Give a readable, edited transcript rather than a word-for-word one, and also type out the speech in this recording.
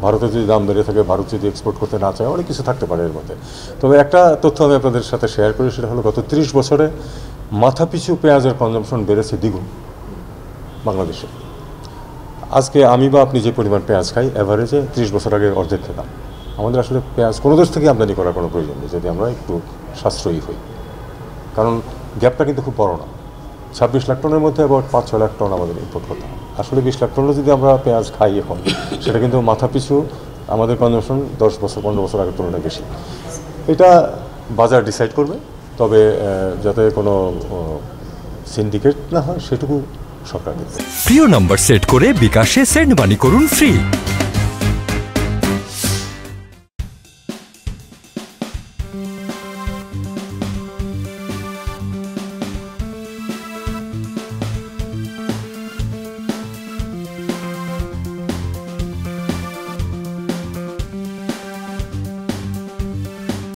ভারতে যদি দাম বেড়ে থাকে, ভারত যদি এক্সপোর্ট করতে না চায়, অনেক কিছু থাকতে পারে এর মধ্যে। তবে একটা তথ্য আমি আপনাদের সাথে শেয়ার করি, সেটা হলো গত 30 বছরে মাথাপিছু পেঁয়াজের কনজাম্পশন বেড়েছে দ্বিগুণ বাংলাদেশে। আজকে আমি বা আপনি যে পরিমাণ পেঁয়াজ খাই, অ্যাভারেজে 30 বছর আগে অর্ধেক খেতাম। আমাদের আসলে পেঁয়াজ কোনো দেশ থেকে আমদানি করার কোনো প্রয়োজন নেই যদি আমরা একটু সাশ্রয়ী হই, কারণ গ্যাপটা কিন্তু খুব বড় না। 26 লাখ টনের মধ্যে আবার 5-6 লাখ টন আমাদের ইম্পোর্ট করতে হয়। আসলে 20 লাখ টনও যদি আমরা পেঁয়াজ খাই এখন, সেটা কিন্তু মাথাপিছু আমাদের কনজাম্পশন 10 বছর 15 বছর আগের তুলনায় বেশি। এটা বাজার ডিসাইড করবে, তবে যাতে কোনো সিন্ডিকেট না হয় সেটুকু সরকার দেখবে। প্রিয় নাম্বার সেট করে বিকাশে সেন্ড মানি করুন ফ্রি।